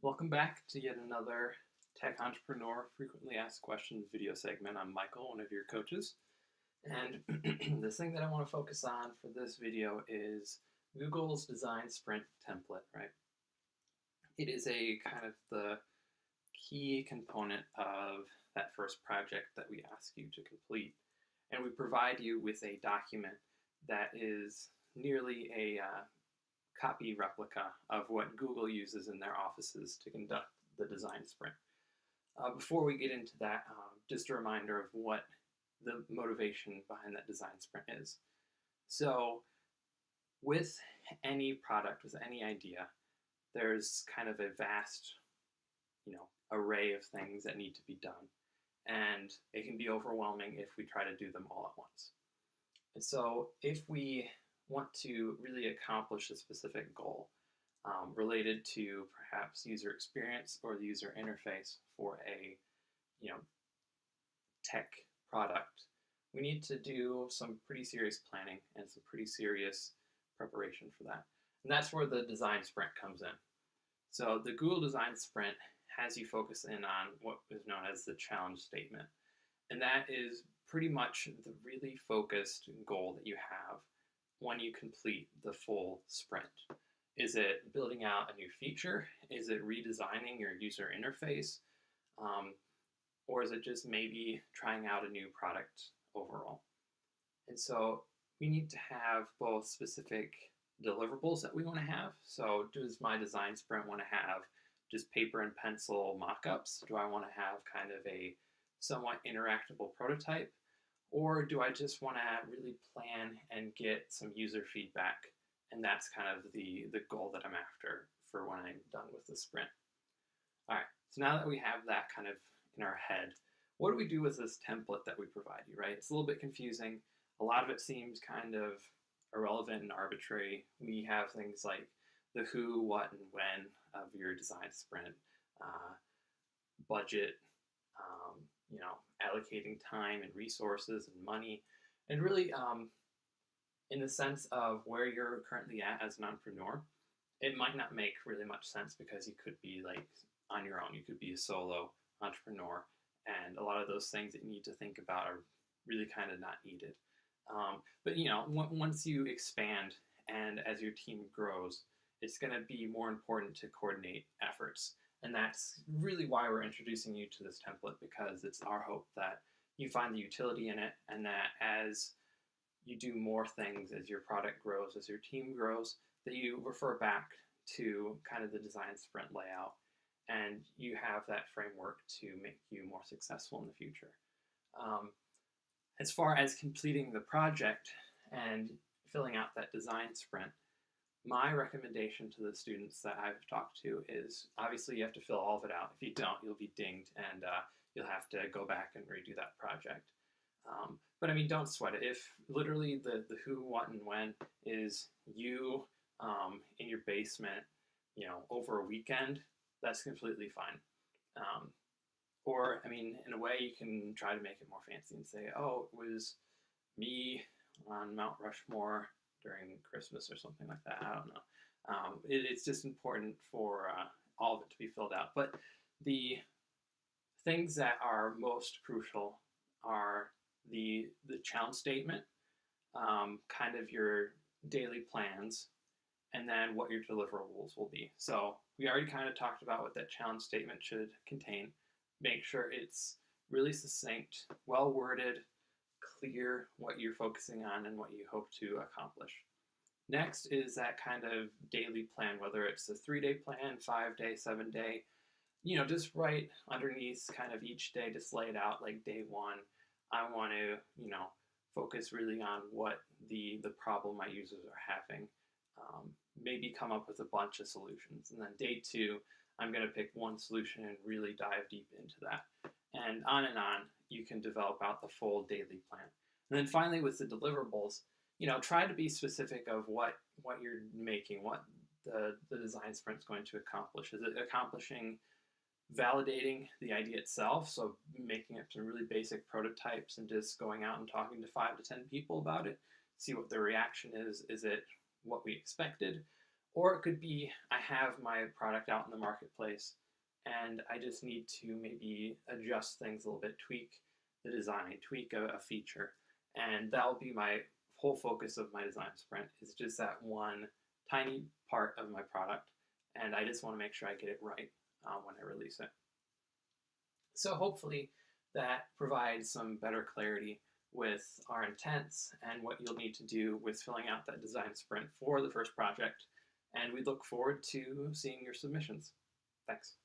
Welcome back to yet another Tech Entrepreneur Frequently Asked Questions video segment. I'm Michael, one of your coaches. And the thing that I want to focus on for this video is Google's Design Sprint template, right? It is a kind of the key component of that first project that we ask you to complete. And we provide you with a document that is nearly a copy replica of what Google uses in their offices to conduct the design sprint. Before we get into that, just a reminder of what the motivation behind that design sprint is. So with any product, with any idea, there's kind of a vast, array of things that need to be done. And it can be overwhelming if we try to do them all at once. And so if we want to really accomplish a specific goal related to perhaps user experience or the user interface for a tech product, we need to do some pretty serious planning and some pretty serious preparation for that. And that's where the design sprint comes in. So the Google Design Sprint has you focus in on what is known as the challenge statement. And that is pretty much the really focused goal that you have when you complete the full sprint. Is it building out a new feature? Is it redesigning your user interface? Or is it just maybe trying out a new product overall? And so we need to have both specific deliverables that we want to have. So does my design sprint want to have just paper and pencil mock-ups? Do I want to have kind of a somewhat interactable prototype? Or do I just want to really plan and get some user feedback? And that's kind of the goal that I'm after for when I'm done with the sprint. All right, so now that we have that kind of in our head, what do we do with this template that we provide you, right? It's a little bit confusing. A lot of it seems kind of irrelevant and arbitrary. We have things like the who, what, and when of your design sprint, budget, allocating time and resources and money, and really in the sense of where you're currently at as an entrepreneur, it might not make really much sense because you could be like on your own. You could be a solo entrepreneur, and a lot of those things that you need to think about are really kind of not needed. But once you expand and as your team grows, it's going to be more important to coordinate efforts. And that's really why we're introducing you to this template, because it's our hope that you find the utility in it, and that as you do more things, as your product grows, as your team grows, that you refer back to kind of the design sprint layout, and you have that framework to make you more successful in the future. As far as completing the project and filling out that design sprint, my recommendation to the students that I've talked to is obviously you have to fill all of it out. If you don't, you'll be dinged and you'll have to go back and redo that project. But I mean, don't sweat it. If literally the who, what, and when is you in your basement, over a weekend, that's completely fine. Or, I mean, in a way, you can try to make it more fancy and say, oh, it was me on Mount Rushmore during Christmas or something like that. I don't know. It's just important for all of it to be filled out. But the things that are most crucial are the challenge statement, kind of your daily plans, and then what your deliverables will be. So we already kind of talked about what that challenge statement should contain. Make sure it's really succinct, well-worded, clear what you're focusing on and what you hope to accomplish. Next is that kind of daily plan, whether it's a 3-day plan, 5-day, 7-day, just write underneath kind of each day, just lay it out like day one. I want to, focus really on what the problem my users are having. Maybe come up with a bunch of solutions. And then day 2, I'm going to pick one solution and really dive deep into that. And on, you can develop out the full daily plan. And then finally, with the deliverables, try to be specific of what you're making, what the design sprint is going to accomplish. Is it accomplishing validating the idea itself, so making up some really basic prototypes and just going out and talking to 5 to 10 people about it, see what their reaction is. Is it what we expected? Or it could be I have my product out in the marketplace and I just need to maybe adjust things a little bit, tweak the design, tweak a feature, and that'll be my whole focus of my design sprint is just that one tiny part of my product, and I just want to make sure I get it right when I release it. So hopefully that provides some better clarity with our intents and what you'll need to do with filling out that design sprint for the first project. And we look forward to seeing your submissions. Thanks.